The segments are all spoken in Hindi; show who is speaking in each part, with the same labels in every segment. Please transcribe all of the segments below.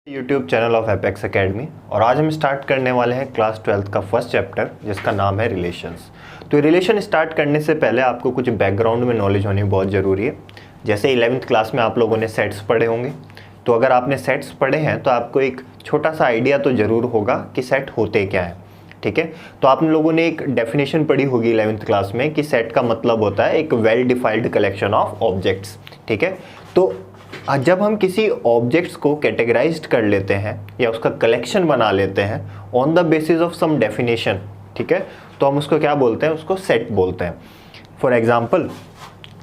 Speaker 1: YouTube channel of apex academy. और आज हम स्टार्ट करने वाले हैं क्लास 12th का फर्स्ट चैप्टर जिसका नाम है रिलेशंस। तो रिलेशन स्टार्ट करने से पहले आपको कुछ बैकग्राउंड में नॉलेज होनी बहुत ज़रूरी है। जैसे 11th क्लास में आप लोगों ने सेट्स पढ़े होंगे, तो अगर आपने सेट्स पढ़े हैं तो आपको एक छोटा सा आइडिया तो ज़रूर होगा कि सेट होते क्या है। ठीक है, तो आप लोगों ने एक डेफिनेशन पढ़ी होगी 11th क्लास में कि सेट का मतलब होता है एक well defined collection of objects. ठीक है, तो जब हम किसी ऑब्जेक्ट्स को कैटेगराइज्ड कर लेते हैं या उसका कलेक्शन बना लेते हैं on the basis of some definition, ठीक है, तो हम उसको क्या बोलते हैं, उसको सेट बोलते हैं। फॉर एग्जांपल,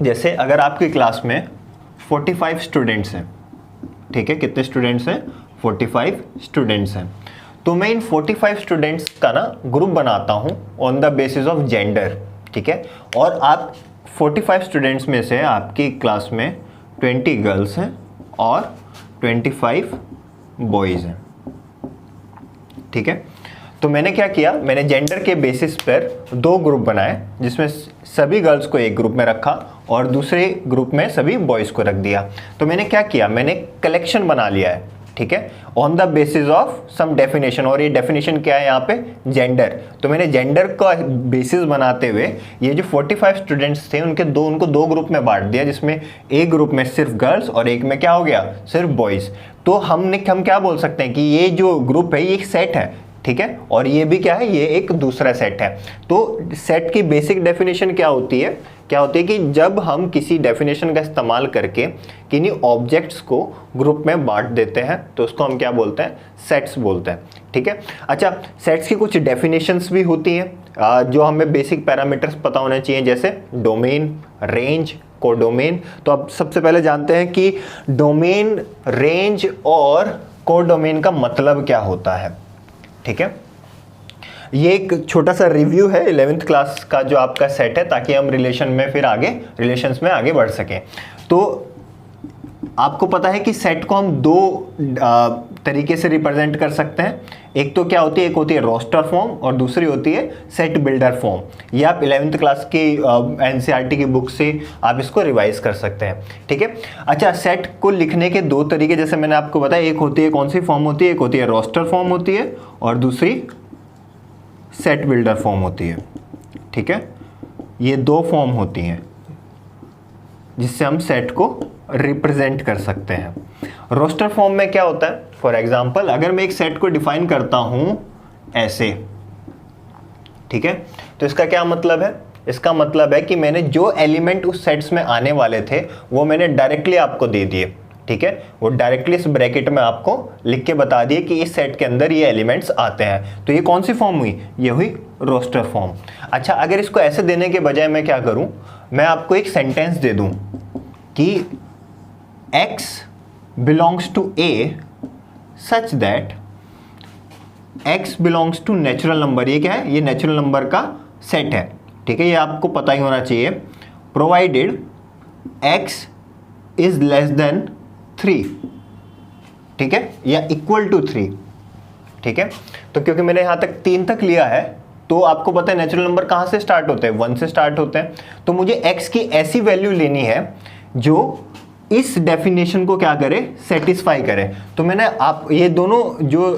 Speaker 1: जैसे अगर आपकी क्लास में 45 स्टूडेंट्स हैं, ठीक है, कितने स्टूडेंट्स हैं, 45 स्टूडेंट्स हैं, तो मैं इन 45 स्टूडेंट्स का ना ग्रुप बनाता हूँ on the basis of gender. ठीक है, और आप 45 स्टूडेंट्स में से आपकी क्लास में 20 गर्ल्स हैं और 25 बॉयज़ हैं। ठीक है, तो मैंने क्या किया, मैंने जेंडर के बेसिस पर दो ग्रुप बनाए जिसमें सभी गर्ल्स को एक ग्रुप में रखा और दूसरे ग्रुप में सभी बॉयज़ को रख दिया। तो मैंने क्या किया, मैंने कलेक्शन बना लिया है। ठीक है, on the basis of some definition, और ये डेफिनेशन क्या है यहाँ पे, जेंडर। तो मैंने जेंडर का बेसिस बनाते हुए ये जो 45 स्टूडेंट्स थे उनको दो ग्रुप में बांट दिया, जिसमें एक ग्रुप में सिर्फ गर्ल्स और एक में क्या हो गया, सिर्फ बॉयज़। तो हम क्या बोल सकते हैं कि ये जो ग्रुप है ये एक सेट है। ठीक है, और ये भी क्या है, ये एक दूसरा सेट है। तो सेट की बेसिक डेफिनेशन क्या होती है कि जब हम किसी डेफिनेशन का इस्तेमाल करके किन्हीं ऑब्जेक्ट्स को ग्रुप में बांट देते हैं तो उसको हम क्या बोलते हैं, सेट्स बोलते हैं। ठीक है, अच्छा, सेट्स की कुछ डेफिनेशंस भी होती हैं जो हमें बेसिक पैरामीटर्स पता होने चाहिए, जैसे डोमेन, रेंज, कोडोमेन। तो अब सबसे पहले जानते हैं कि डोमेन, रेंज और कोडोमेन का मतलब क्या होता है। ठीक है, ये एक छोटा सा रिव्यू है 11th क्लास का जो आपका सेट है, ताकि हम रिलेशंस में आगे बढ़ सकें। तो आपको पता है कि सेट को हम दो तरीके से रिप्रेजेंट कर सकते हैं। एक तो क्या होती है, एक होती है रोस्टर फॉर्म और दूसरी होती है सेट बिल्डर फॉर्म। ये आप 11th क्लास की एनसीईआरटी की बुक से आप इसको रिवाइज कर सकते हैं। ठीक है, अच्छा, सेट को लिखने के दो तरीके जैसे मैंने आपको बताया, एक होती है कौन सी फॉर्म होती है, एक होती है रोस्टर फॉर्म होती है और दूसरी सेट बिल्डर फॉर्म होती है। ठीक है, ये दो फॉर्म होती हैं जिससे हम सेट को रिप्रेजेंट कर सकते हैं। रोस्टर फॉर्म में क्या होता है, फॉर एग्जांपल अगर मैं एक सेट को डिफाइन करता हूं ऐसे, ठीक है, तो इसका क्या मतलब है, इसका मतलब है कि मैंने जो एलिमेंट उस सेट्स में आने वाले थे वो मैंने डायरेक्टली आपको दे दिए। ठीक है, वो डायरेक्टली इस ब्रैकेट में आपको लिख के बता दिए कि इस सेट के अंदर ये एलिमेंट्स आते हैं। तो ये कौन सी फॉर्म हुई, ये हुई रोस्टर फॉर्म। अच्छा, अगर इसको ऐसे देने के बजाय मैं क्या करूं, मैं आपको एक सेंटेंस दे दूं कि x belongs to a such that x belongs to natural number. ये क्या है, ये नेचुरल नंबर का सेट है। ठीक है, ये आपको पता ही होना चाहिए। Provided x is less than 3, ठीक है, या इक्वल टू 3। ठीक है, तो क्योंकि मैंने यहां तक 3 तक लिया है, तो आपको पता है नेचुरल नंबर कहां से स्टार्ट होते हैं, 1 से स्टार्ट होते हैं। तो मुझे x की ऐसी वैल्यू लेनी है जो इस डेफिनेशन को क्या करे, सेटिस्फाई करे। तो मैंने आप ये दोनों जो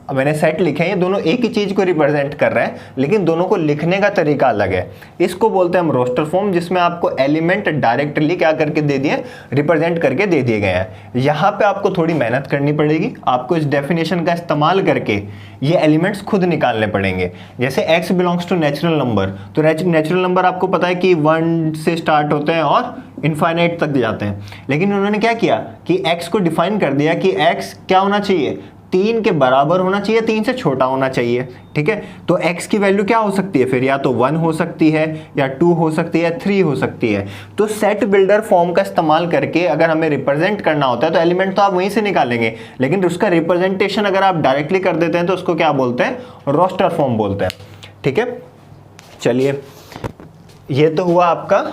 Speaker 1: मैंने सेट लिखे हैं, ये दोनों एक ही चीज को रिप्रेजेंट कर रहे हैं, लेकिन दोनों को लिखने का तरीका अलग है। इसको बोलते हैं हम रोस्टर फॉर्म, जिसमें आपको एलिमेंट डायरेक्टली क्या करके दे दिए, रिप्रेजेंट करके दे दिए गए हैं। यहाँ पे आपको थोड़ी मेहनत करनी पड़ेगी, आपको इस डेफिनेशन का इस्तेमाल करके ये एलिमेंट्स खुद निकालने पड़ेंगे। जैसे x belongs to natural number, तो नेचुरल नंबर आपको पता है कि 1 से स्टार्ट होते हैं और इनफाइनाइट तक जाते हैं। लेकिन उन्होंने क्या किया कि x को डिफाइन कर दिया कि x क्या होना चाहिए, 3 के बराबर होना चाहिए, 3 से छोटा होना चाहिए। ठीक है, तो x की वैल्यू क्या हो सकती है, फिर या तो 1 हो सकती है या 2 हो सकती है या 3 हो सकती है। तो सेट बिल्डर फॉर्म का इस्तेमाल करके अगर हमें रिप्रेजेंट करना होता है तो एलिमेंट तो आप वहीं से निकालेंगे, लेकिन उसका रिप्रेजेंटेशन अगर आप डायरेक्टली कर देते हैं तो उसको क्या बोलते हैं, रोस्टर फॉर्म बोलते हैं। ठीक है, चलिए, ये तो हुआ आपका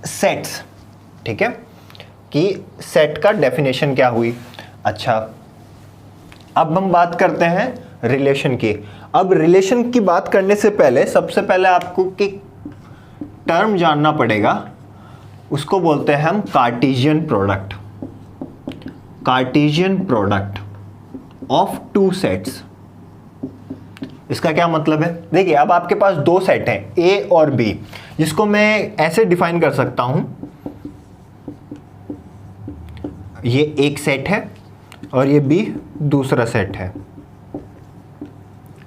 Speaker 1: सेट्स। ठीक है, कि सेट का डेफिनेशन क्या हुई। अच्छा, अब हम बात करते हैं रिलेशन की। अब रिलेशन की बात करने से पहले सबसे पहले आपको कि टर्म जानना पड़ेगा, उसको बोलते हैं हम Cartesian product. Cartesian product of two sets. इसका क्या मतलब है? देखिए अब आपके पास दो सेट हैं ए और बी, जिसको मैं ऐसे डिफाइन कर सकता हूं, ये एक सेट है और ये बी दूसरा सेट है।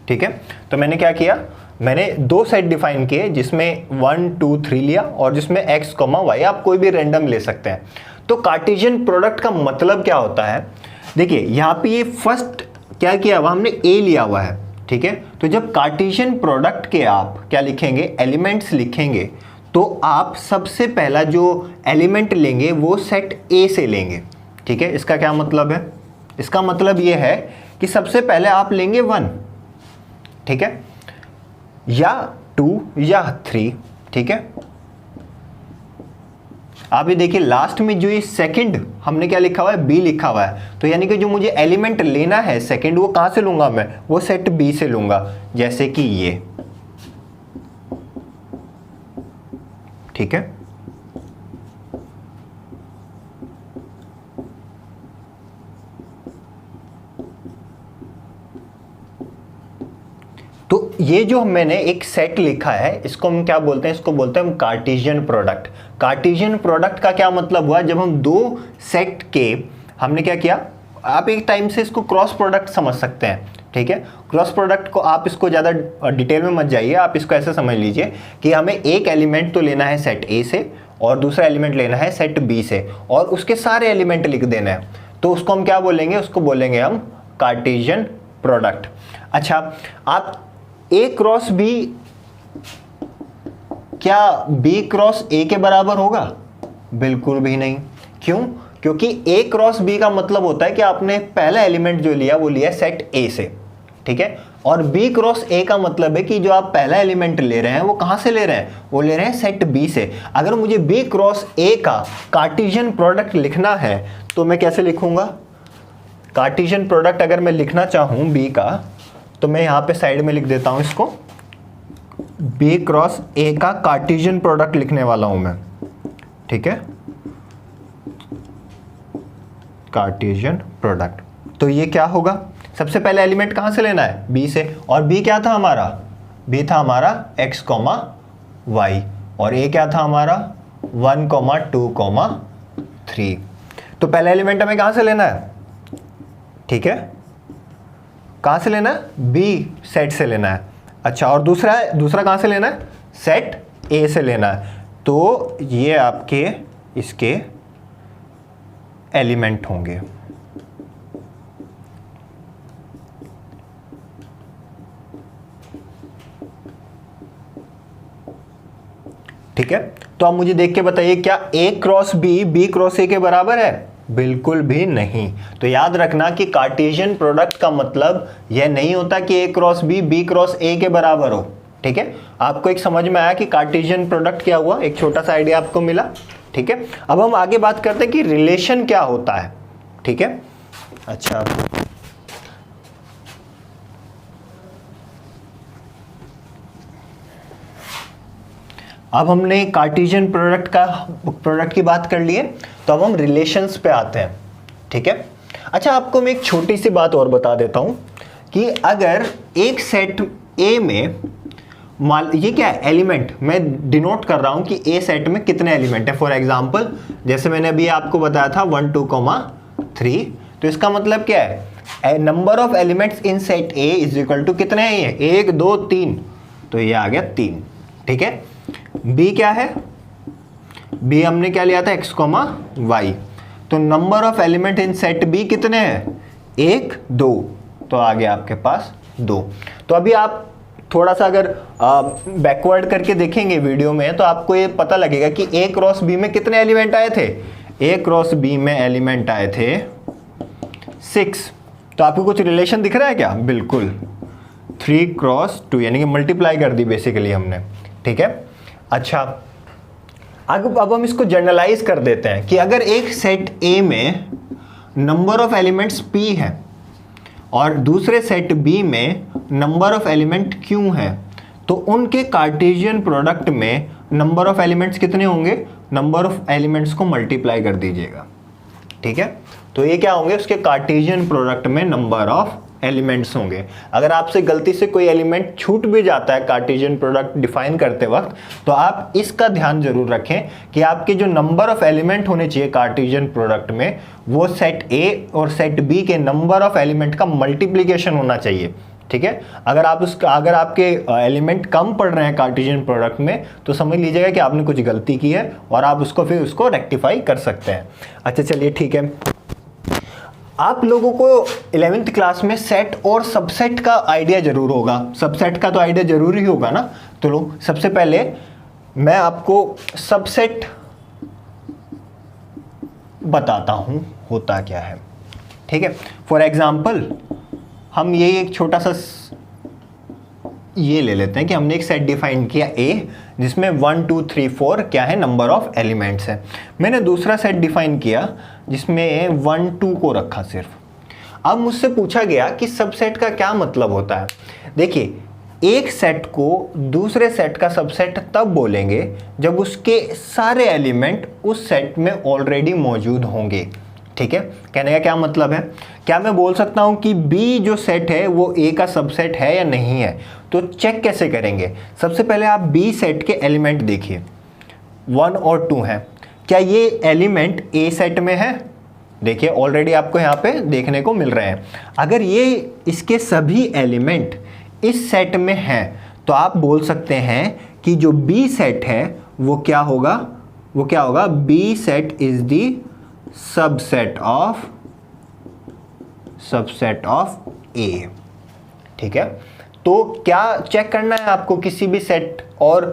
Speaker 1: ठीक है, तो मैंने क्या किया, मैंने दो सेट डिफाइन किए जिसमें 1 2 3 लिया और जिसमें x, y आप कोई भी रैंडम ले सकते हैं। तो कार्टेशियन प्रोडक्ट का मतलब क्या होता है? देखिए यहाँ पे ये फर्स्ट क्या किया हुआ, हमने a लिया हुआ है। ठीक है, तो जब कार्टेशियन प्रोडक्ट के आप क्या लिखेंगे, एलिमेंट्स लिखेंगे, तो आप सबसे पहला जो एलिमेंट लेंगे वो सेट ए से लेंगे। ठीक है, इसका क्या मतलब है? इसका मतलब ये है कि सबसे पहले आप लेंगे 1, ठीक है, या 2 या 3। ठीक है, आप ये देखिए लास्ट में जो ये सेकंड हमने क्या लिखा हुआ है, बी लिखा हुआ है, तो यानी कि जो मुझे एलिमेंट लेना है सेकंड, वो कहां से लूंगा मैं, वो सेट बी से लूंगा, जैसे कि ये। ठीक है, तो ये जो मैंने एक सेट लिखा है इसको हम क्या बोलते हैं, इसको बोलते हैं हम कार्टेशियन प्रोडक्ट। कार्टेशियन प्रोडक्ट का क्या मतलब हुआ, जब हम दो सेट के हमने क्या किया, आप एक टाइम से इसको क्रॉस प्रोडक्ट समझ सकते हैं। ठीक है, क्रॉस प्रोडक्ट को आप इसको ज़्यादा डिटेल में मत जाइए, आप इसको ऐसे समझ लीजिए कि हमें एक एलिमेंट तो लेना है सेट ए से और दूसरा एलिमेंट लेना है सेट बी से और उसके सारे एलिमेंट लिख देना है, तो उसको हम क्या बोलेंगे, उसको बोलेंगे हम कार्टेशियन प्रोडक्ट। अच्छा, आप ए क्रॉस बी, क्या बी क्रॉस ए के बराबर होगा? बिल्कुल भी नहीं। क्यों? क्योंकि ए क्रॉस बी का मतलब होता है कि आपने पहला एलिमेंट जो लिया वो लिया सेट ए से। ठीक है, और बी क्रॉस ए का मतलब है कि जो आप पहला एलिमेंट ले रहे हैं वो कहां से ले रहे हैं, वो ले रहे हैं सेट बी से। अगर मुझे बी क्रॉस ए का कार्टेशियन प्रोडक्ट लिखना है तो मैं कैसे लिखूंगा? कार्टेशियन प्रोडक्ट अगर मैं लिखना चाहूं बी का, तो मैं यहां पे साइड में लिख देता हूं इसको, बी क्रॉस ए का कार्टेशियन प्रोडक्ट लिखने वाला हूं मैं। ठीक है, कार्टेशियन प्रोडक्ट, तो ये क्या होगा, सबसे पहले एलिमेंट कहां से लेना है, बी से, और बी क्या था हमारा, बी था हमारा x, y, और ए क्या था हमारा 1, 2, 3। तो पहला एलिमेंट हमें कहां से लेना है, ठीक है, कहां से लेना है, बी सेट से लेना है। अच्छा, और दूसरा कहां से लेना है, सेट ए से लेना है। तो ये आपके इसके एलिमेंट होंगे। ठीक है, तो आप मुझे देख के बताइए, क्या ए क्रॉस बी क्रॉस ए के बराबर है? बिल्कुल भी नहीं। तो याद रखना कि कार्टेशियन प्रोडक्ट का मतलब यह नहीं होता कि ए क्रॉस बी क्रॉस ए के बराबर हो। ठीक है, आपको एक समझ में आया कि कार्टेशियन प्रोडक्ट क्या हुआ, एक छोटा सा आइडिया आपको मिला। ठीक है, अब हम आगे बात करते हैं कि रिलेशन क्या होता है। ठीक है, अच्छा, अब हमने कार्टेशियन प्रोडक्ट की बात कर ली है, तो अब हम रिलेशंस पे आते हैं। ठीक है, अच्छा, आपको मैं एक छोटी सी बात और बता देता हूं कि अगर एक सेट ए में, ये क्या है, एलिमेंट, मैं डिनोट कर रहा हूं कि ए सेट में कितने एलिमेंट है। फॉर एग्जांपल, जैसे मैंने अभी आपको बताया था 1, 2, 3, तो इसका मतलब क्या है, number of elements in set A is equal to कितने हैं, ये 1, 2, 3, तो ये आ गया 3। ठीक है, बी क्या है, बी हमने क्या लिया था, x, y, तो number of element in set B कितने हैं, 1, 2, तो आ गया आपके पास 2। तो अभी आप थोड़ा सा अगर बैकवर्ड करके देखेंगे वीडियो में, तो आपको ये पता लगेगा कि ए क्रॉस बी में कितने एलिमेंट आए थे, ए क्रॉस बी में एलिमेंट आए थे 6। तो आपको कुछ रिलेशन दिख रहा है क्या? बिल्कुल, 3 क्रॉस 2, यानी कि मल्टीप्लाई कर दी बेसिकली हमने। ठीक है, अच्छा, अब हम इसको जनरलाइज कर देते हैं कि अगर एक सेट ए में नंबर ऑफ एलिमेंट्स p है और दूसरे सेट b में नंबर ऑफ एलिमेंट q है, तो उनके कार्टेशियन प्रोडक्ट में नंबर ऑफ एलिमेंट्स कितने होंगे, नंबर ऑफ एलिमेंट्स को मल्टीप्लाई कर दीजिएगा। ठीक है, तो ये क्या होंगे, उसके कार्टेशियन प्रोडक्ट में नंबर ऑफ एलिमेंट्स होंगे। अगर आपसे गलती से कोई एलिमेंट छूट भी जाता है कार्टेशियन प्रोडक्ट डिफाइन करते वक्त, तो आप इसका ध्यान जरूर रखें कि आपके जो नंबर ऑफ एलिमेंट होने चाहिए कार्टेशियन प्रोडक्ट में, वो सेट ए और सेट बी के नंबर ऑफ एलिमेंट का मल्टीप्लीकेशन होना चाहिए। ठीक है, अगर आपके एलिमेंट कम पड़ रहे हैं कार्टेशियन प्रोडक्ट में, तो समझ लीजिएगा कि आपने कुछ गलती की है और आप फिर उसको रेक्टिफाई कर सकते हैं। अच्छा चलिए ठीक है, आप लोगों को 11th क्लास में सेट और सबसेट का आइडिया जरूर होगा। सबसेट का तो आइडिया जरूरी होगा ना। तो लो, सबसे पहले मैं आपको सबसेट बताता हूं होता क्या है। ठीक है, फॉर एग्जाम्पल हम ये एक छोटा सा ये ले लेते हैं कि हमने एक सेट डिफाइन किया A, जिसमें 1 2 3 4 क्या है, नंबर ऑफ एलिमेंट्स है। मैंने दूसरा सेट डिफाइन किया जिसमें 1 2 को रखा सिर्फ। अब मुझसे पूछा गया कि सबसेट का क्या मतलब होता है। देखिए, एक सेट को दूसरे सेट का सबसेट तब बोलेंगे जब उसके सारे एलिमेंट उस सेट में ऑलरेडी मौजूद होंगे। ठीक है, कहने का क्या मतलब है, क्या मैं बोल सकता हूं कि B जो सेट है वो A का सबसेट है या नहीं है। तो चेक कैसे करेंगे, सबसे पहले आप B सेट के एलिमेंट देखिए, 1 और 2 हैं। क्या ये एलिमेंट A सेट में है? देखिए ऑलरेडी आपको यहाँ पे देखने को मिल रहे हैं। अगर ये इसके सभी एलिमेंट इस सेट में हैं, तो आप बोल सकते हैं कि जो B सेट है वो क्या होगा, B set is the subset of A। ठीक है, तो क्या चेक करना है आपको, किसी भी सेट और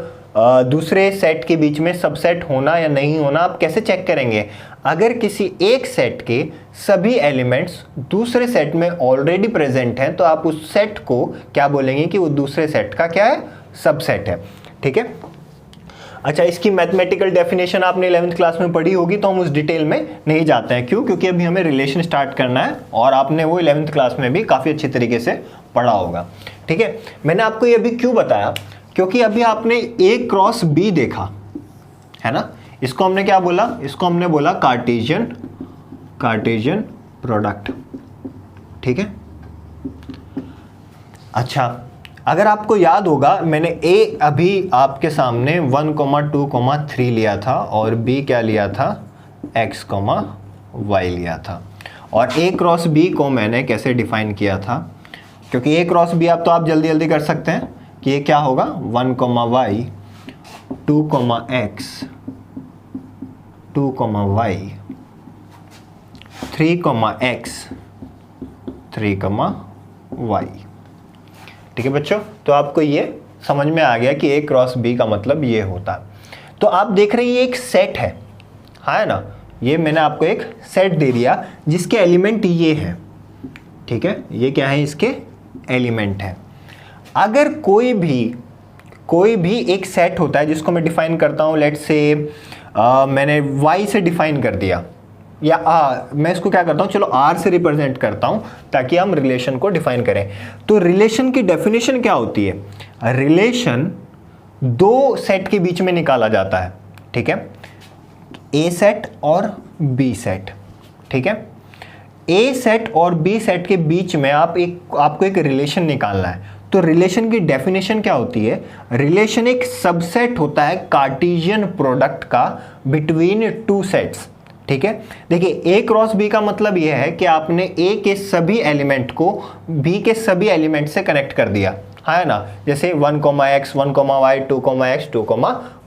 Speaker 1: दूसरे सेट के बीच में सबसेट होना या नहीं होना आप कैसे चेक करेंगे। अगर किसी एक सेट के सभी एलिमेंट्स दूसरे सेट में ऑलरेडी प्रेजेंट हैं, तो आप उस सेट को क्या बोलेंगे कि वो दूसरे सेट का क्या है, सबसेट है। ठीक है, अच्छा इसकी मैथमेटिकल डेफिनेशन आपने 11th क्लास में पढ़ी होगी, तो हम उस डिटेल में नहीं जाते हैं। क्यों? क्योंकि अभी हमें रिलेशन स्टार्ट करना है और आपने वो 11th क्लास में भी काफ़ी अच्छी तरीके से पढ़ा होगा। ठीक है, मैंने आपको ये अभी क्यों बताया, क्योंकि अभी आपने A क्रॉस B देखा है ना, इसको हमने क्या बोला, इसको हमने बोला कार्टेशियन प्रोडक्ट। ठीक है, अच्छा अगर आपको याद होगा, मैंने A अभी आपके सामने 1, 2, 3 लिया था और B क्या लिया था, x, y लिया था। और A क्रॉस B को मैंने कैसे डिफाइन किया था, क्योंकि A क्रॉस B आप जल्दी कर सकते हैं कि ये क्या होगा, 1, y, 2, x, 2, y, 3, x, 3, y। ठीक है बच्चों, तो आपको ये समझ में आ गया कि A क्रॉस B का मतलब ये होता है। तो आप देख रहे हैं ये एक सेट है, हाँ ना, ये मैंने आपको एक सेट दे दिया जिसके एलिमेंट ये हैं। ठीक है, ये क्या है, इसके एलिमेंट हैं। अगर कोई भी एक सेट होता है जिसको मैं डिफाइन करता हूँ, लेट्स से मैंने Y से डिफाइन कर दिया, या मैं इसको क्या करता हूँ, चलो R से रिप्रेजेंट करता हूँ ताकि हम रिलेशन को डिफाइन करें। तो रिलेशन की डेफिनेशन क्या होती है, रिलेशन दो सेट के बीच में निकाला जाता है। ठीक है, A सेट और B सेट। ठीक है, A सेट और B सेट के बीच में आपको एक रिलेशन निकालना है। तो रिलेशन की डेफिनेशन क्या होती है, रिलेशन एक सबसेट होता है कार्टेशियन प्रोडक्ट का बिटवीन टू सेट्स। ठीक है, देखिए A क्रॉस B का मतलब यह है कि आपने A के सभी एलिमेंट को B के सभी एलिमेंट से कनेक्ट कर दिया, है ना, जैसे 1, x, 1, y, 2, x, 2,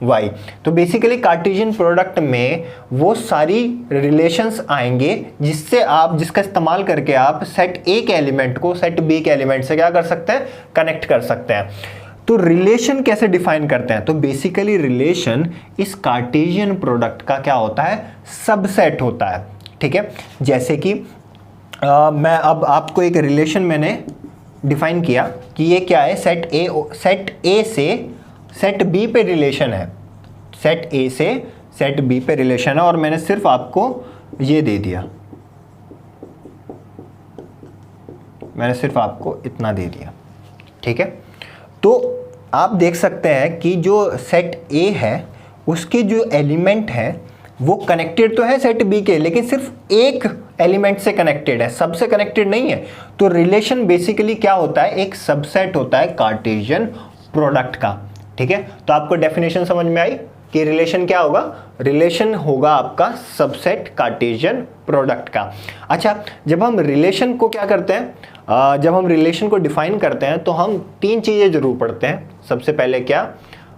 Speaker 1: y। तो बेसिकली कार्टेशियन प्रोडक्ट में वो सारी रिलेशंस आएंगे जिसका इस्तेमाल करके आप सेट A के एलिमेंट को सेट B के एलिमेंट से क्या कर सकते हैं, कनेक्ट कर सकते हैं। तो रिलेशन कैसे डिफाइन करते हैं, तो बेसिकली रिलेशन इस कार्टेशियन प्रोडक्ट का क्या होता है, सबसेट होता है। ठीक है, जैसे कि मैं अब आपको एक रिलेशन मैंने डिफाइन किया कि ये क्या है, सेट A से सेट B पे रिलेशन है, सेट A से सेट B पे रिलेशन है, और मैंने सिर्फ आपको ये दे दिया, मैंने सिर्फ आपको इतना दे दिया। ठीक है, तो आप देख सकते हैं कि जो सेट A है उसके जो एलिमेंट है वो कनेक्टेड तो है सेट B के, लेकिन सिर्फ एक एलिमेंट से कनेक्टेड है, सबसे कनेक्टेड नहीं है। तो रिलेशन बेसिकली क्या होता है, एक सबसेट होता है कार्टेशियन प्रोडक्ट का। ठीक है, तो आपको डेफिनेशन समझ में आई कि रिलेशन क्या होगा, रिलेशन होगा आपका सबसेट कार्टेशियन प्रोडक्ट का। अच्छा, जब हम रिलेशन को क्या करते हैं, जब हम रिलेशन को डिफाइन करते हैं तो हम तीन चीज़ें जरूर पढ़ते हैं। सबसे पहले क्या,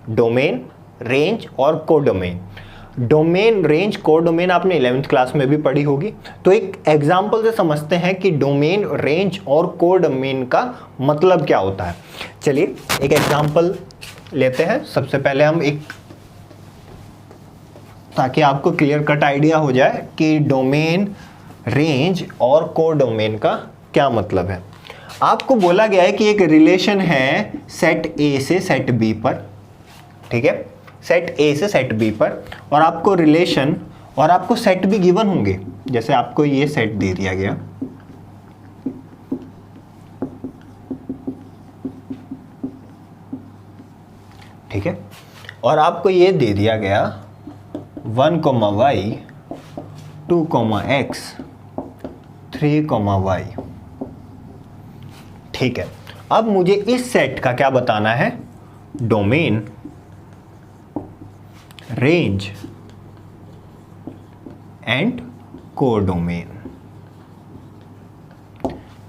Speaker 1: डोमेन, रेंज और कोडोमेन। डोमेन, रेंज, कोडोमेन आपने 11th क्लास में भी पढ़ी होगी। तो एक एग्जांपल से समझते हैं कि डोमेन, रेंज और कोडोमेन का मतलब क्या होता है। चलिए एक एग्जांपल लेते हैं। सबसे पहले हम एक, ताकि आपको क्लियर कट आइडिया हो जाए कि डोमेन, रेंज और कोडोमेन का क्या मतलब है। आपको बोला गया है कि एक रिलेशन है सेट ए से सेट बी पर, ठीक है, सेट ए से सेट बी पर, और आपको रिलेशन और आपको सेट भी गिवन होंगे। जैसे आपको ये सेट दे दिया गया, ठीक है, और आपको ये दे दिया गया 1, y, 2, x, 3, y। ठीक है, अब मुझे इस सेट का क्या बताना है, डोमेन, रेंज एंड कोडोमेन।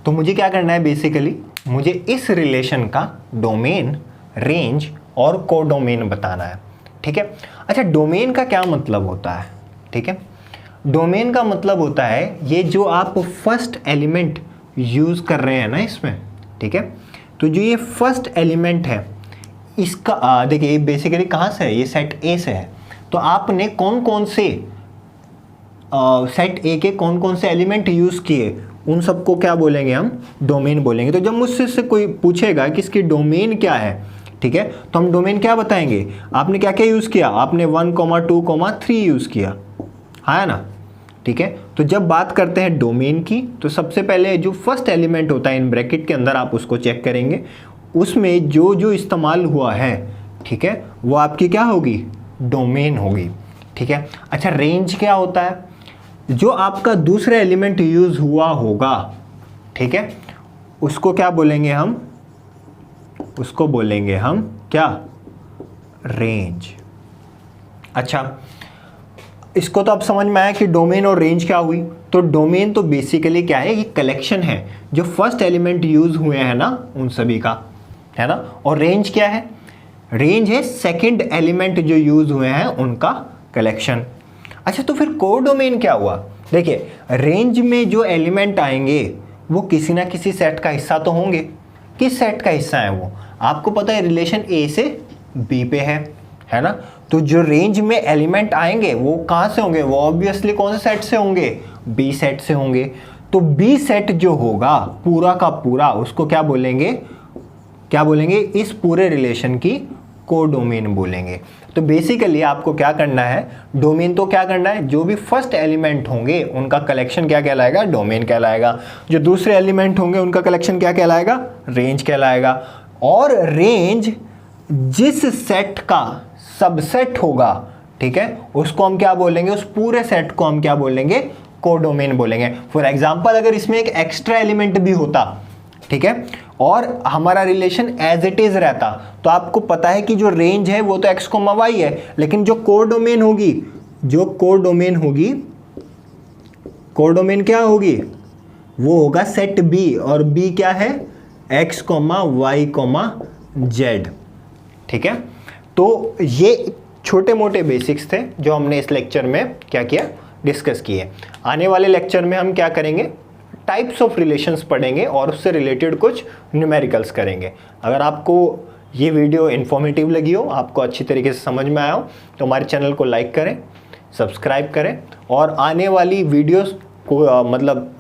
Speaker 1: तो मुझे क्या करना है, बेसिकली मुझे इस रिलेशन का डोमेन, रेंज और कोडोमेन बताना है। ठीक है, अच्छा डोमेन का क्या मतलब होता है, ठीक है, डोमेन का मतलब होता है ये जो आप फर्स्ट एलिमेंट यूज कर रहे हैं ना इसमें, ठीक है, तो जो ये फर्स्ट एलिमेंट है इसका देखिए बेसिकली कहाँ से है, ये सेट ए से है। तो आपने कौन कौन से सेट ए के कौन कौन से एलिमेंट यूज किए, उन सबको क्या बोलेंगे हम, डोमेन बोलेंगे। तो जब मुझसे से कोई पूछेगा कि इसकी डोमेन क्या है, ठीक है, तो हम डोमेन क्या बताएंगे, आपने क्या क्या यूज किया, आपने 1, 2, 3 यूज किया, है ना। ठीक है, तो जब बात करते हैं डोमेन की, तो सबसे पहले जो फर्स्ट एलिमेंट होता है इन ब्रैकेट के अंदर आप उसको चेक करेंगे, उसमें जो जो इस्तेमाल हुआ है, ठीक है, वो आपकी क्या होगी, डोमेन होगी। ठीक है, अच्छा रेंज क्या होता है, जो आपका दूसरा एलिमेंट यूज हुआ होगा, ठीक है, उसको क्या बोलेंगे हम, उसको बोलेंगे हम क्या, रेंज। अच्छा, इसको तो अब समझ में आया कि डोमेन और रेंज क्या हुई। तो डोमेन तो बेसिकली क्या है, ये कलेक्शन है जो फर्स्ट एलिमेंट यूज हुए हैं ना उन सभी का, है ना। और रेंज क्या है, रेंज है सेकंड एलिमेंट जो यूज हुए हैं उनका कलेक्शन। अच्छा, तो फिर कोडोमेन क्या हुआ, देखिए रेंज में जो एलिमेंट आएंगे वो किसी ना किसी सेट का हिस्सा तो होंगे। किस सेट का हिस्सा है वो, आपको पता है रिलेशन ए से बी पे है ना। तो जो रेंज में एलिमेंट आएंगे वो कहाँ से होंगे, वो ऑब्वियसली कौन से सेट से होंगे, बी सेट से होंगे। तो बी सेट जो होगा पूरा का पूरा, उसको क्या बोलेंगे, क्या बोलेंगे, इस पूरे रिलेशन की कोडोमेन बोलेंगे। तो बेसिकली आपको क्या करना है, डोमेन तो क्या करना है, जो भी फर्स्ट एलिमेंट होंगे उनका कलेक्शन क्या कहलाएगा, डोमेन कहलाएगा। जो दूसरे एलिमेंट होंगे उनका कलेक्शन क्या कहलाएगा, रेंज कहलाएगा। और रेंज जिस सेट का सबसेट होगा, ठीक है, उसको हम क्या बोलेंगे, उस पूरे सेट को हम क्या बोलेंगे, कोडोमेन बोलेंगे। फॉर एग्जांपल अगर इसमें एक एक्स्ट्रा एलिमेंट भी होता, ठीक है, और हमारा रिलेशन एज इट इज रहता, तो आपको पता है कि जो रेंज है वो तो x, y है, लेकिन जो कोडोमेन होगी, जो कोडोमेन होगी, कोडोमेन क्या होगी, वो होगा सेट b, और b क्या है, x, y, z। ठीक है, तो ये छोटे मोटे बेसिक्स थे जो हमने इस लेक्चर में क्या किया, डिस्कस किए। आने वाले लेक्चर में हम क्या करेंगे, टाइप्स ऑफ रिलेशंस पढ़ेंगे और उससे रिलेटेड कुछ न्यूमेरिकल्स करेंगे। अगर आपको ये वीडियो इन्फॉर्मेटिव लगी हो, आपको अच्छी तरीके से समझ में आया हो, तो हमारे चैनल को लाइक करें, सब्सक्राइब करें, और आने वाली वीडियोस को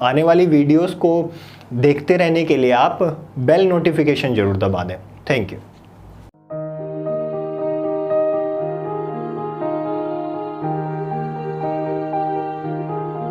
Speaker 1: आने वाली वीडियोस को देखते रहने के लिए आप बेल नोटिफिकेशन ज़रूर दबा दें। Thank you.